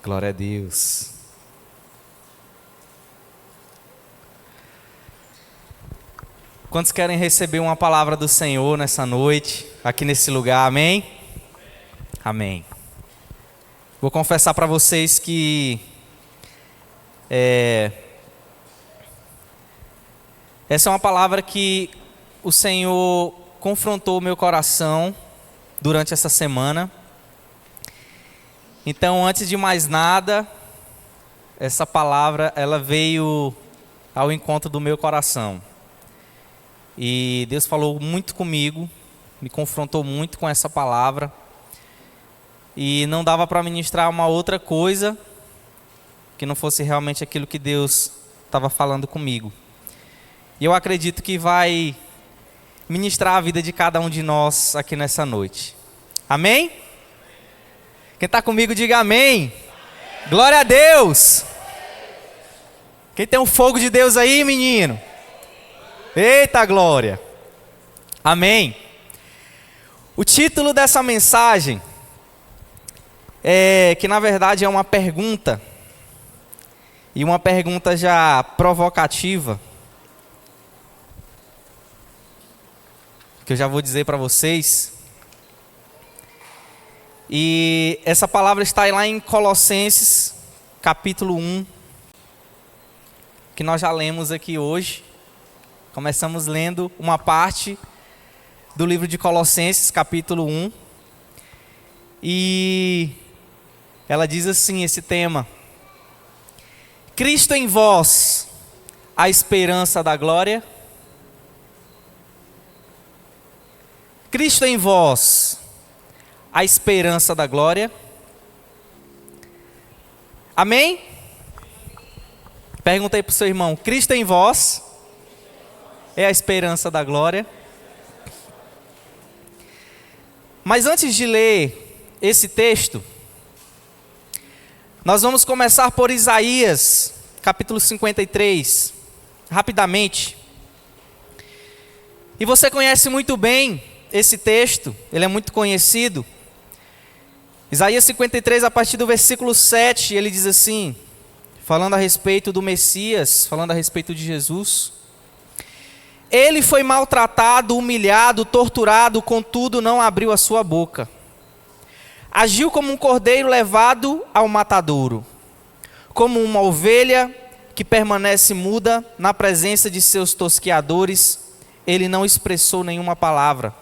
Glória a Deus. Quantos querem receber uma palavra do Senhor nessa noite, aqui nesse lugar, amém? Amém. Vou confessar para vocês que essa é uma palavra que o Senhor confrontou o meu coração durante essa semana. Então, antes de mais nada, essa palavra ela veio ao encontro do meu coração. E Deus falou muito comigo, me confrontou muito com essa palavra. E não dava para ministrar uma outra coisa que não fosse realmente aquilo que Deus estava falando comigo. E eu acredito que vai ministrar a vida de cada um de nós aqui nessa noite. Amém? Quem está comigo, diga amém. Glória a Deus. Quem tem um fogo de Deus aí, menino? Eita glória. Amém. O título dessa mensagem que na verdade é uma pergunta. E uma pergunta já provocativa. Que eu já vou dizer para vocês. E essa palavra está lá em Colossenses, capítulo 1. Que nós já lemos aqui hoje. Começamos lendo uma parte do livro de Colossenses, capítulo 1. E ela diz assim, esse tema: Cristo em vós, a esperança da glória. Cristo em vós, a esperança da glória. Amém? Pergunta aí para o seu irmão: Cristo em vós é a esperança da glória. Mas antes de ler esse texto, nós vamos começar por Isaías, capítulo 53, rapidamente. E você conhece muito bem esse texto, ele é muito conhecido. Isaías 53, a partir do versículo 7, ele diz assim, falando a respeito do Messias, falando a respeito de Jesus: Ele foi maltratado, humilhado, torturado, contudo não abriu a sua boca. Agiu como um cordeiro levado ao matadouro, como uma ovelha que permanece muda na presença de seus tosqueadores, ele não expressou nenhuma palavra.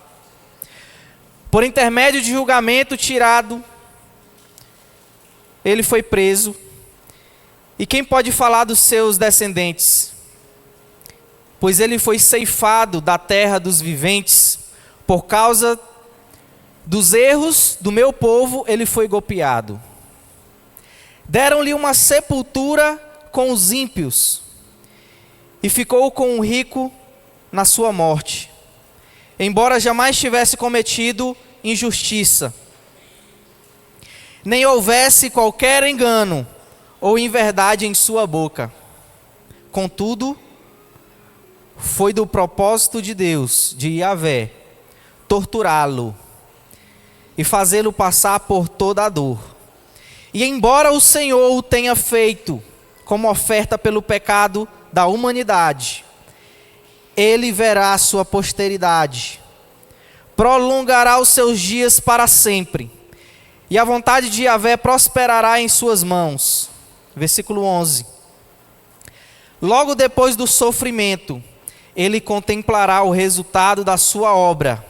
Por intermédio de julgamento tirado, ele foi preso. E quem pode falar dos seus descendentes? Pois ele foi ceifado da terra dos viventes, por causa dos erros do meu povo, ele foi golpeado. Deram-lhe uma sepultura com os ímpios, e ficou com o rico na sua morte, embora jamais tivesse cometido injustiça, nem houvesse qualquer engano ou inverdade em sua boca. Contudo, foi do propósito de Deus, de Yahvé, torturá-lo e fazê-lo passar por toda a dor. E embora o Senhor o tenha feito como oferta pelo pecado da humanidade, ele verá a sua posteridade, prolongará os seus dias para sempre, e a vontade de Yahvé prosperará em suas mãos. Versículo 11. Logo depois do sofrimento, ele contemplará o resultado da sua obra,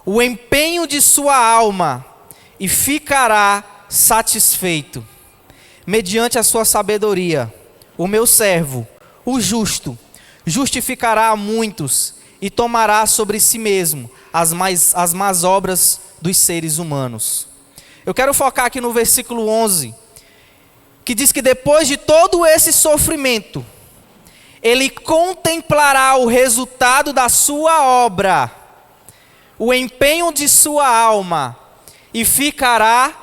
o empenho de sua alma, e ficará satisfeito. Mediante a sua sabedoria, o meu servo, o justo, justificará a muitos e tomará sobre si mesmo as más obras dos seres humanos. Eu quero focar aqui no versículo 11, que diz que depois de todo esse sofrimento, ele contemplará o resultado da sua obra, o empenho de sua alma, e ficará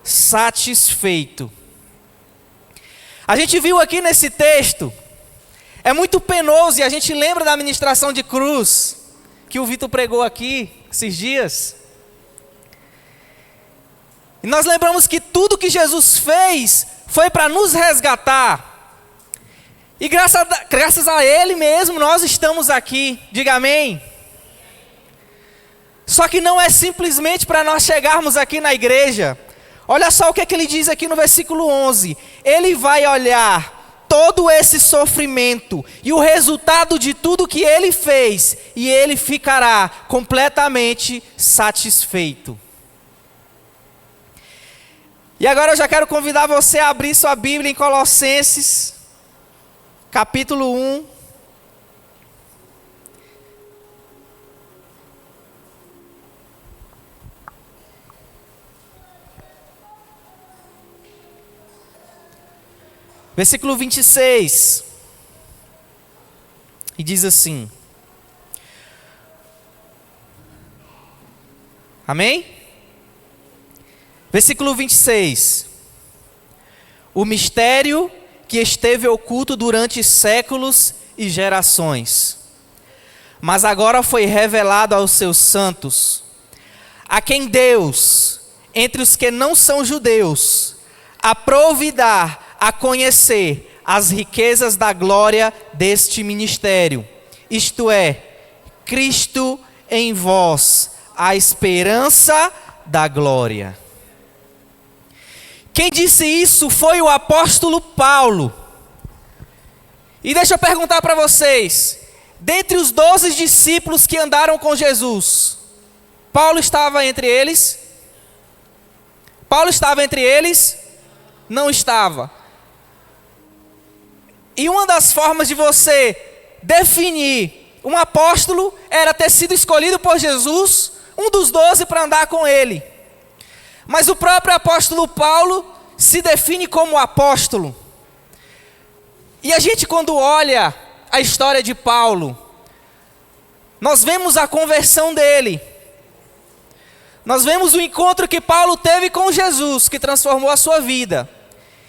satisfeito. A gente viu aqui nesse texto, é muito penoso, e a gente lembra da ministração de cruz, que o Vitor pregou aqui esses dias. E nós lembramos que tudo que Jesus fez foi para nos resgatar. E graças a Ele mesmo nós estamos aqui. Diga amém. Só que não é simplesmente para nós chegarmos aqui na igreja. Olha só o que ele diz aqui no versículo 11. Ele vai olhar todo esse sofrimento e o resultado de tudo que ele fez, e ele ficará completamente satisfeito. E agora eu já quero convidar você a abrir sua Bíblia em Colossenses, capítulo 1. Versículo 26. E diz assim. Amém? Versículo 26. O mistério que esteve oculto durante séculos e gerações, mas agora foi revelado aos seus santos, a quem Deus, entre os que não são judeus, aprouve dar a conhecer as riquezas da glória deste ministério, isto é, Cristo em vós, a esperança da glória. Quem disse isso foi o apóstolo Paulo. E deixa eu perguntar para vocês, dentre os 12 discípulos que andaram com Jesus, Paulo estava entre eles? Paulo estava entre eles? Não estava. E uma das formas de você definir um apóstolo era ter sido escolhido por Jesus, um dos 12 para andar com ele. Mas o próprio apóstolo Paulo se define como apóstolo. E a gente, quando olha a história de Paulo, nós vemos a conversão dele. Nós vemos o encontro que Paulo teve com Jesus, que transformou a sua vida.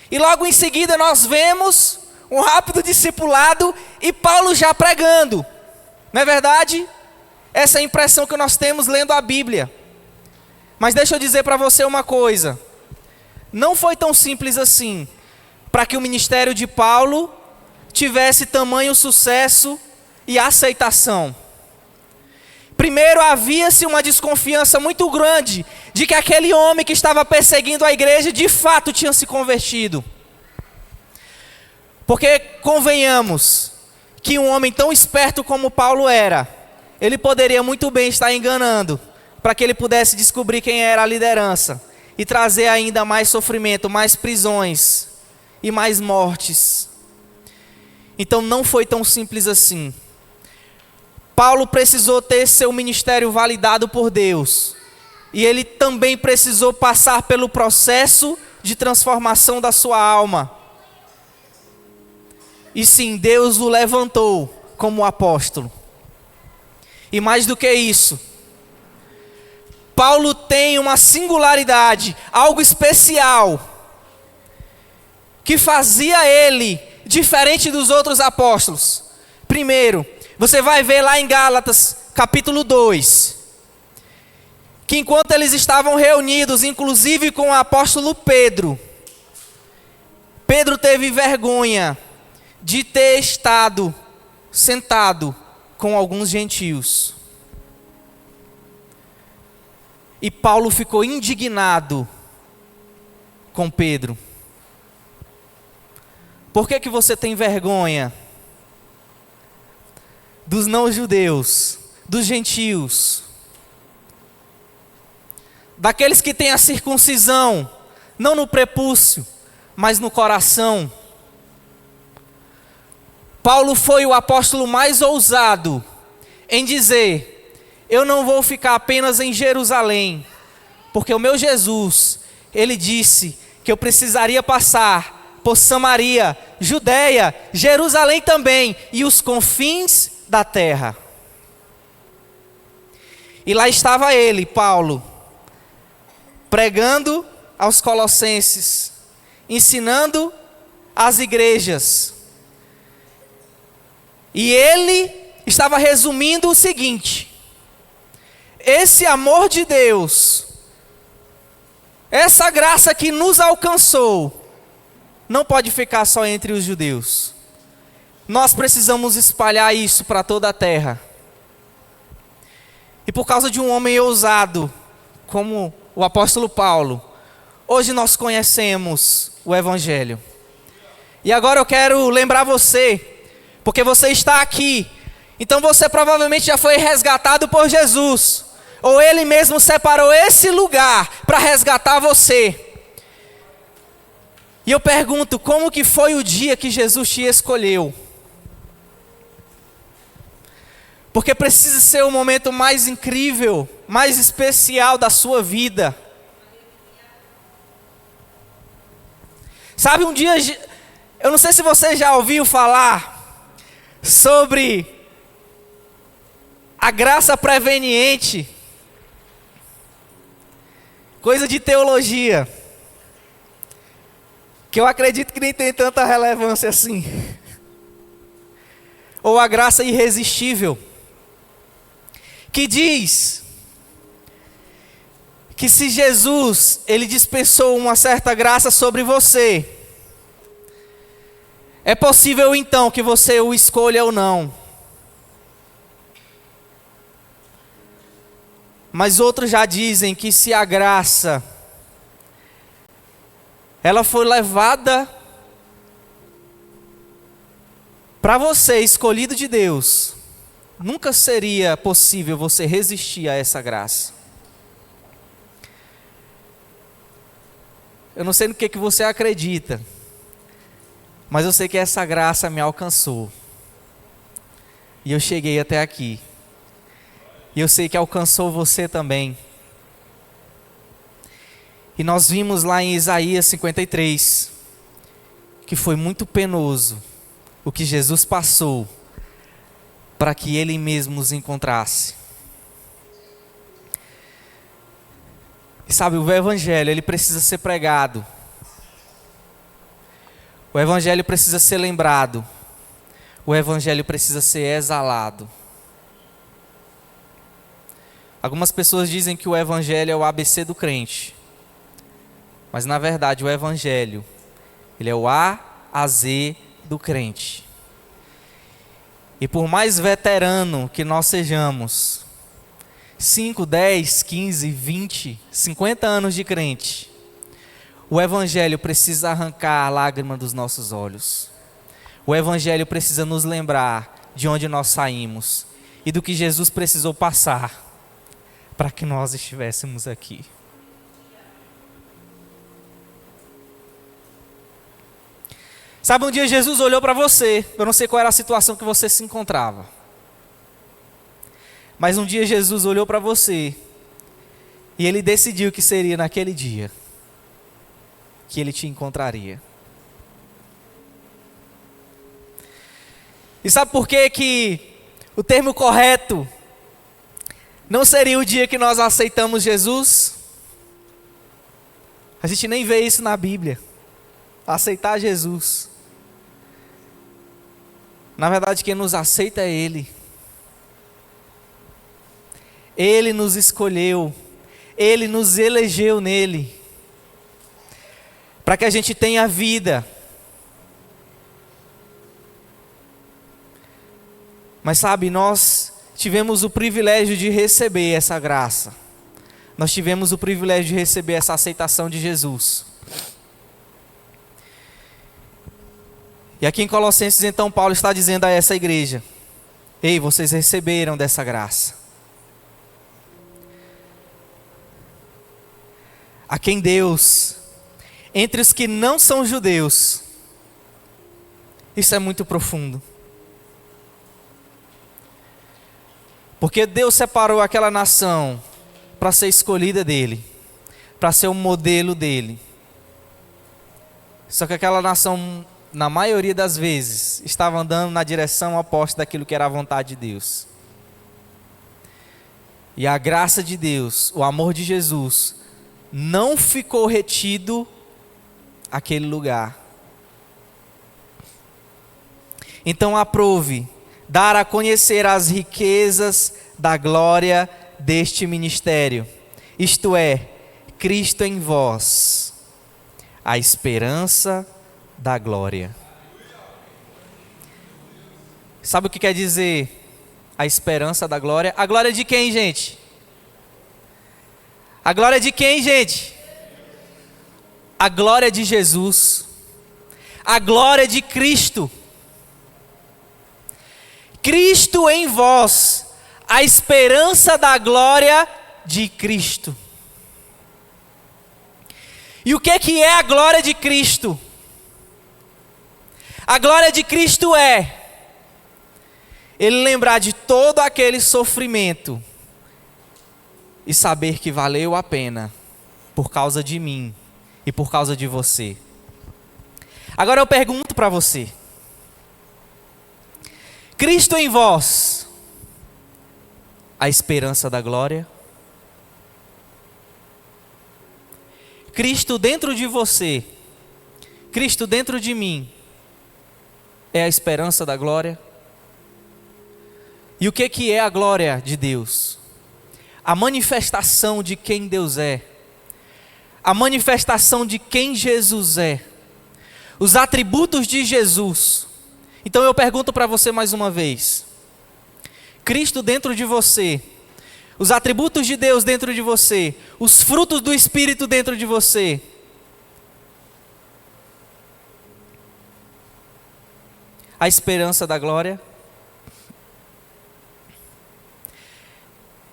E logo em seguida nós vemos um rápido discipulado e Paulo já pregando. Não é verdade? Essa é a impressão que nós temos lendo a Bíblia. Mas deixa eu dizer para você uma coisa. Não foi tão simples assim para que o ministério de Paulo tivesse tamanho sucesso e aceitação. Primeiro, havia-se uma desconfiança muito grande de que aquele homem que estava perseguindo a igreja de fato tinha se convertido. Porque, convenhamos, que um homem tão esperto como Paulo era, ele poderia muito bem estar enganando, para que ele pudesse descobrir quem era a liderança, e trazer ainda mais sofrimento, mais prisões, e mais mortes. Então não foi tão simples assim. Paulo precisou ter seu ministério validado por Deus, e ele também precisou passar pelo processo de transformação da sua alma. E sim, Deus o levantou como apóstolo. E mais do que isso, Paulo tem uma singularidade, algo especial, que fazia ele diferente dos outros apóstolos. Primeiro, você vai ver lá em Gálatas, capítulo 2, que enquanto eles estavam reunidos, inclusive com o apóstolo Pedro, Pedro teve vergonha de ter estado sentado com alguns gentios. E Paulo ficou indignado com Pedro. Por que você tem vergonha dos não-judeus, dos gentios, daqueles que têm a circuncisão, não no prepúcio, mas no coração? Paulo foi o apóstolo mais ousado em dizer: eu não vou ficar apenas em Jerusalém, porque o meu Jesus, ele disse que eu precisaria passar por Samaria, Judeia, Jerusalém também, e os confins da terra. E lá estava ele, Paulo, pregando aos colossenses, ensinando as igrejas. E ele estava resumindo o seguinte: esse amor de Deus essa graça que nos alcançou não pode ficar só entre os judeus. Nós precisamos espalhar isso para toda a terra. E por causa de um homem ousado, como o apóstolo Paulo, hoje nós conhecemos o Evangelho. E agora eu quero lembrar você, porque você está aqui, então você provavelmente já foi resgatado por Jesus, ou Ele mesmo separou esse lugar para resgatar você. E eu pergunto, como que foi o dia que Jesus te escolheu? Porque precisa ser o momento mais incrível, mais especial da sua vida. Sabe, um dia, eu não sei se você já ouviu falar sobre a graça preveniente, coisa de teologia, que eu acredito que nem tem tanta relevância assim. Ou a graça irresistível, que diz que se Jesus, Ele dispensou uma certa graça sobre você, é possível então que você o escolha ou não. Mas outros já dizem que se a graça, ela foi levada para você, escolhido de Deus, nunca seria possível você resistir a essa graça. Eu não sei no que você acredita, mas eu sei que essa graça me alcançou. E eu cheguei até aqui. E eu sei que alcançou você também. E nós vimos lá em Isaías 53, que foi muito penoso o que Jesus passou para que Ele mesmo nos encontrasse. E sabe, o Evangelho, ele precisa ser pregado. O Evangelho precisa ser lembrado. O Evangelho precisa ser exalado. Algumas pessoas dizem que o Evangelho é o ABC do crente. Mas na verdade o Evangelho, ele é o A a Z do crente. E por mais veterano que nós sejamos, 5, 10, 15, 20, 50 anos de crente, o Evangelho precisa arrancar a lágrima dos nossos olhos. O Evangelho precisa nos lembrar de onde nós saímos e do que Jesus precisou passar para que nós estivéssemos aqui. Sabe, um dia Jesus olhou para você, eu não sei qual era a situação que você se encontrava, mas um dia Jesus olhou para você e Ele decidiu que seria naquele dia que Ele te encontraria. E sabe por que o termo correto não seria o dia que nós aceitamos Jesus? A gente nem vê isso na Bíblia, aceitar Jesus. Na verdade, quem nos aceita é Ele. Ele nos escolheu, Ele nos elegeu nele, para que a gente tenha vida. Mas sabe, nós tivemos o privilégio de receber essa graça. Nós tivemos o privilégio de receber essa aceitação de Jesus. E aqui em Colossenses, então, Paulo está dizendo a essa igreja: ei, vocês receberam dessa graça. A quem Deus, entre os que não são judeus, isso é muito profundo. Porque Deus separou aquela nação para ser escolhida dele, para ser um modelo dele. Só que aquela nação, na maioria das vezes, estava andando na direção oposta daquilo que era a vontade de Deus. E a graça de Deus, o amor de Jesus, não ficou retido àquele lugar. Então aprove dar a conhecer as riquezas da glória deste ministério, isto é, Cristo em vós, a esperança da glória. Sabe o que quer dizer a esperança da glória? A glória de quem, gente? A glória de quem, gente? A glória de Jesus. A glória de Cristo. Cristo em vós, a esperança da glória de Cristo. E o que é a glória de Cristo? A glória de Cristo é Ele lembrar de todo aquele sofrimento e saber que valeu a pena por causa de mim e por causa de você. Agora eu pergunto para você: Cristo em vós, a esperança da glória? Cristo dentro de você, Cristo dentro de mim, é a esperança da glória? E o que é a glória de Deus? A manifestação de quem Deus é, a manifestação de quem Jesus é, os atributos de Jesus. Então eu pergunto para você mais uma vez: Cristo dentro de você, os atributos de Deus dentro de você, os frutos do Espírito dentro de você, a esperança da glória?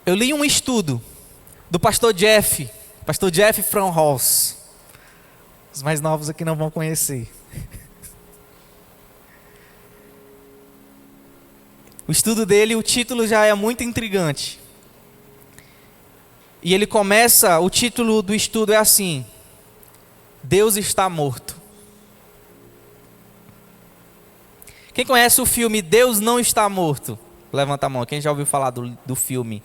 Eu li um estudo do pastor Jeff Fromholz. Os mais novos aqui não vão conhecer. O estudo dele, o título já é muito intrigante. E ele começa, o título do estudo é assim: Deus está morto. Quem conhece o filme Deus Não Está Morto? Levanta a mão. Quem já ouviu falar do filme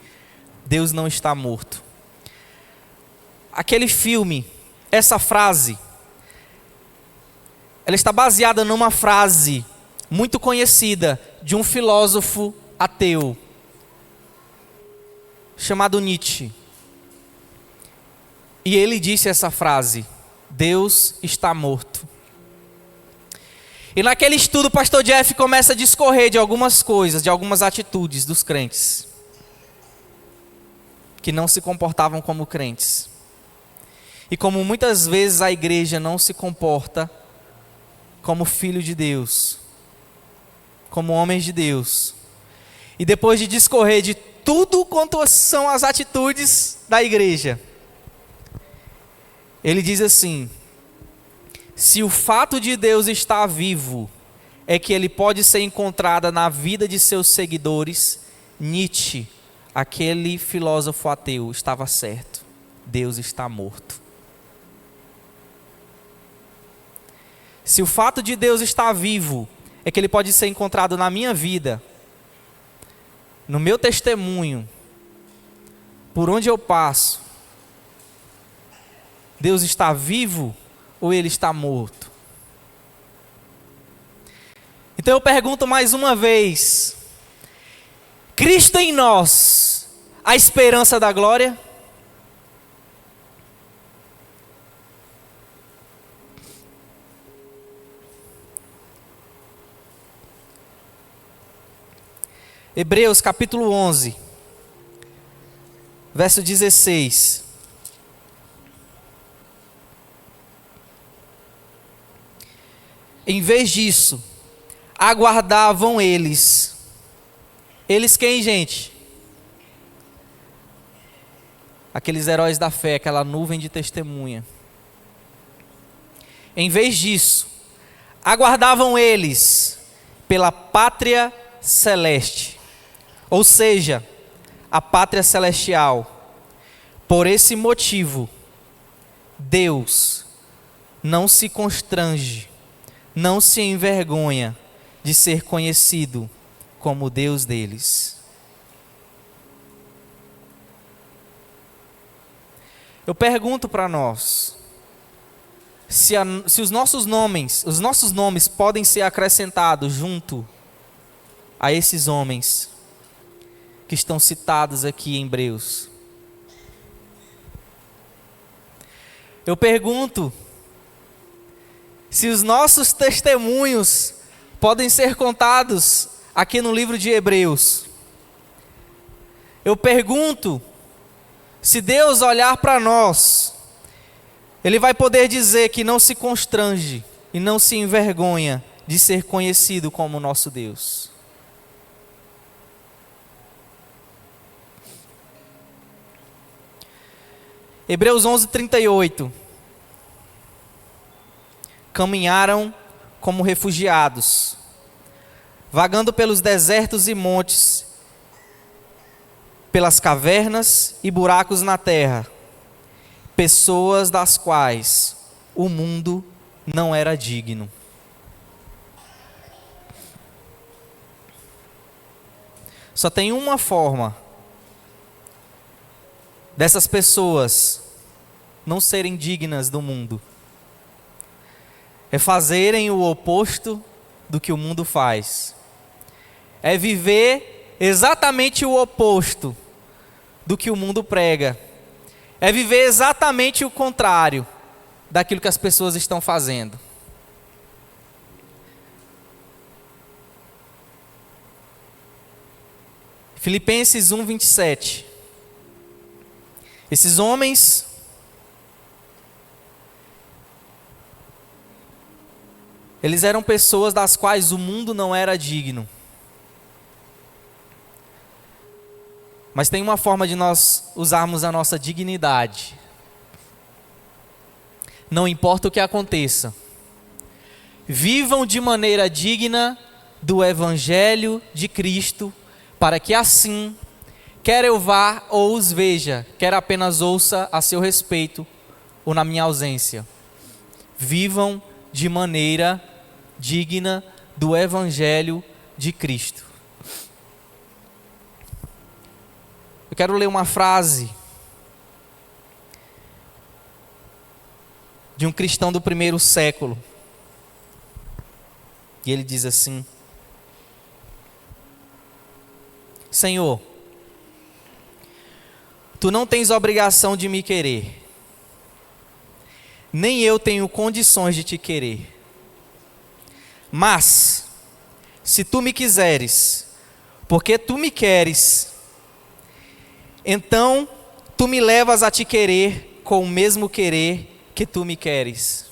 Deus Não Está Morto? Aquele filme, essa frase, ela está baseada numa frase muito conhecida de um filósofo ateu chamado Nietzsche. E ele disse essa frase: Deus está morto. E naquele estudo o pastor Jeff começa a discorrer de algumas coisas, de algumas atitudes dos crentes que não se comportavam como crentes. E como muitas vezes a igreja não se comporta como filho de Deus, como homens de Deus. E depois de discorrer de tudo quanto são as atitudes da igreja, ele diz assim: se o fato de Deus estar vivo é que ele pode ser encontrado na vida de seus seguidores, Nietzsche, aquele filósofo ateu, estava certo. Deus está morto. Se o fato de Deus estar vivo é que ele pode ser encontrado na minha vida, no meu testemunho, por onde eu passo, Deus está vivo ou ele está morto? Então eu pergunto mais uma vez: Cristo em nós, a esperança da glória? Hebreus capítulo 11, verso 16. Em vez disso, aguardavam eles. Eles quem, gente? Aqueles heróis da fé, aquela nuvem de testemunha. Em vez disso, aguardavam eles pela pátria celeste, ou seja, a pátria celestial. Por esse motivo, Deus não se constrange, não se envergonha de ser conhecido como Deus deles. Eu pergunto para nós, se os nossos nomes podem ser acrescentados junto a esses homens que estão citados aqui em Hebreus. Eu pergunto se os nossos testemunhos podem ser contados aqui no livro de Hebreus. Eu pergunto se Deus olhar para nós, Ele vai poder dizer que não se constrange e não se envergonha de ser conhecido como nosso Deus. Hebreus 11:38. Caminharam como refugiados, vagando pelos desertos e montes, pelas cavernas e buracos na terra, pessoas das quais o mundo não era digno. Só tem uma forma dessas pessoas não serem dignas do mundo: é fazerem o oposto do que o mundo faz, é viver exatamente o oposto do que o mundo prega, é viver exatamente o contrário daquilo que as pessoas estão fazendo. Filipenses 1:27. Esses homens eles eram pessoas das quais o mundo não era digno. Mas tem uma forma de nós usarmos a nossa dignidade. Não importa o que aconteça, vivam de maneira digna do Evangelho de Cristo, para que assim, quer eu vá ou os veja, quer apenas ouça a seu respeito ou na minha ausência, vivam de maneira digna do Evangelho de Cristo. Eu quero ler uma frase de um cristão do primeiro século. E ele diz assim: Senhor, Tu não tens obrigação de me querer, nem eu tenho condições de te querer. Mas, se Tu me quiseres, porque Tu me queres, então Tu me levas a te querer com o mesmo querer que Tu me queres.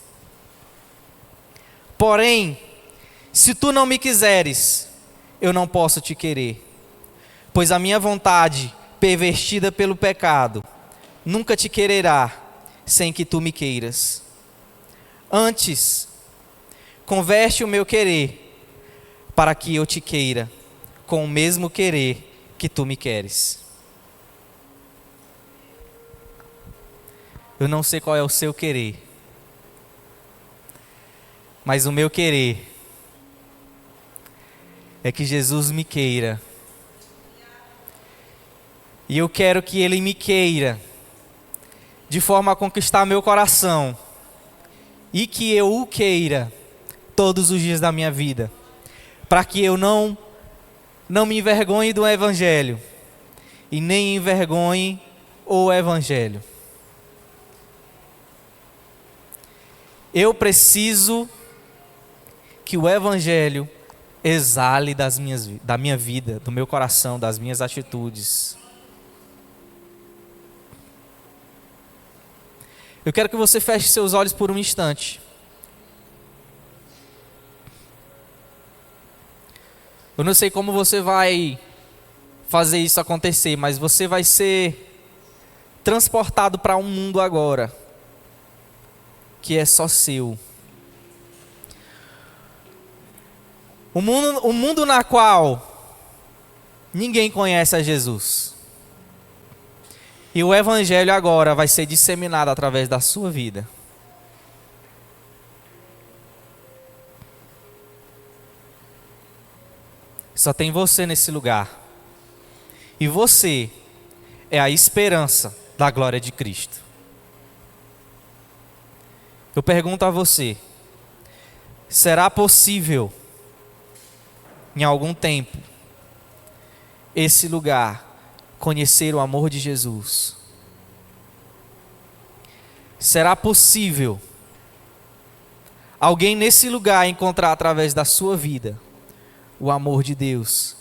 Porém, se Tu não me quiseres, eu não posso te querer, pois a minha vontade, pervertida pelo pecado, nunca te quererá sem que Tu me queiras. Antes, converte o meu querer para que eu te queira com o mesmo querer que Tu me queres. Eu não sei qual é o seu querer, mas o meu querer é que Jesus me queira. E eu quero que Ele me queira de forma a conquistar meu coração, e que eu o queira todos os dias da minha vida, para que eu não me envergonhe do Evangelho e nem envergonhe o Evangelho. Eu preciso que o Evangelho exale da minha vida, do meu coração, das minhas atitudes. Eu quero que você feche seus olhos por um instante. Eu não sei como você vai fazer isso acontecer, mas você vai ser transportado para um mundo agora que é só seu. Um mundo na qual ninguém conhece a Jesus. E o Evangelho agora vai ser disseminado através da sua vida. Só tem você nesse lugar. E você é a esperança da glória de Cristo. Eu pergunto a você: será possível, em algum tempo, esse lugar conhecer o amor de Jesus? será possível alguém nesse lugar encontrar através da sua vida o amor de Deus.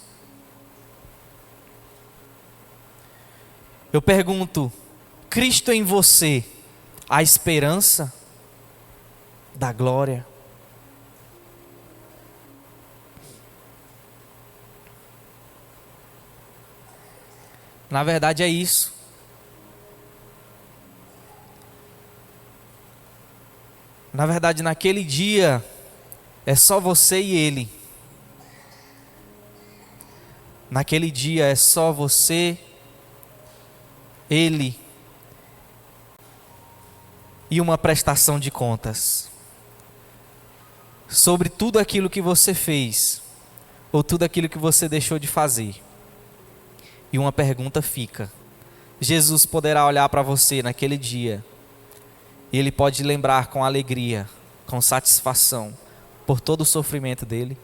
Eu pergunto, Cristo em você, a esperança da glória? Na verdade é isso. Na verdade, naquele dia, é só você e Ele. Naquele dia é só você, Ele e uma prestação de contas sobre tudo aquilo que você fez ou tudo aquilo que você deixou de fazer. E uma pergunta fica: Jesus poderá olhar para você naquele dia e Ele pode lembrar com alegria, com satisfação por todo o sofrimento dele?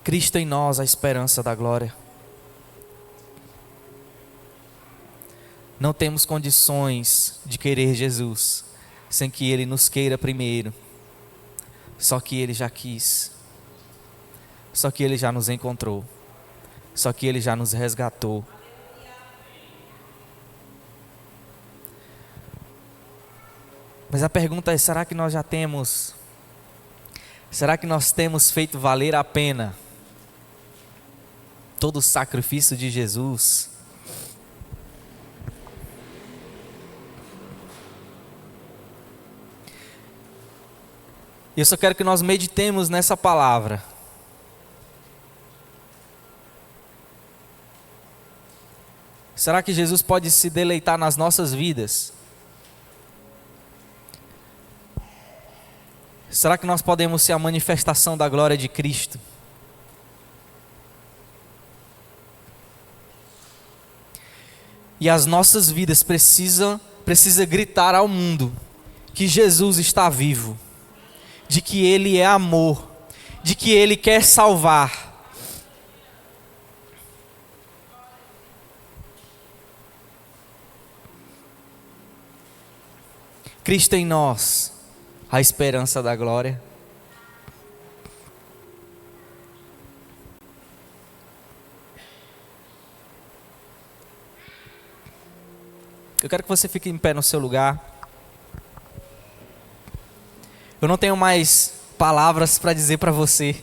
Cristo em nós, a esperança da glória. Não temos condições de querer Jesus sem que Ele nos queira primeiro. Só que Ele já quis. Só que Ele já nos encontrou. Só que Ele já nos resgatou. Mas a pergunta é, será que nós já temos? Será que nós temos feito valer a pena todo o sacrifício de Jesus? E eu só quero que nós meditemos nessa palavra. Será que Jesus pode se deleitar nas nossas vidas? Será que nós podemos ser a manifestação da glória de Cristo? E as nossas vidas precisam gritar ao mundo que Jesus está vivo, de que Ele é amor, de que Ele quer salvar. Cristo em nós, a esperança da glória. Eu quero que você fique em pé no seu lugar. Eu não tenho mais palavras para dizer para você.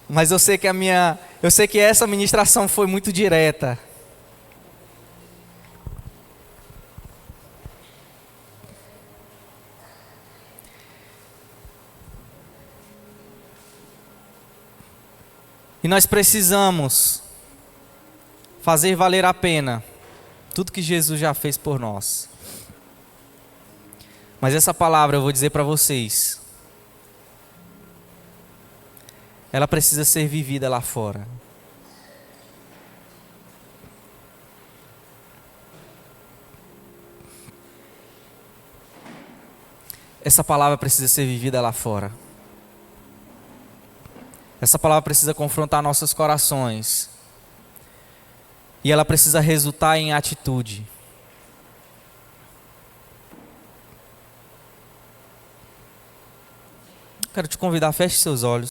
Mas eu sei que essa ministração foi muito direta. E nós precisamos fazer valer a pena tudo que Jesus já fez por nós. Mas essa palavra eu vou dizer para vocês, ela precisa ser vivida lá fora. Essa palavra precisa ser vivida lá fora. Essa palavra precisa confrontar nossos corações. E ela precisa resultar em atitude. Quero te convidar, feche seus olhos.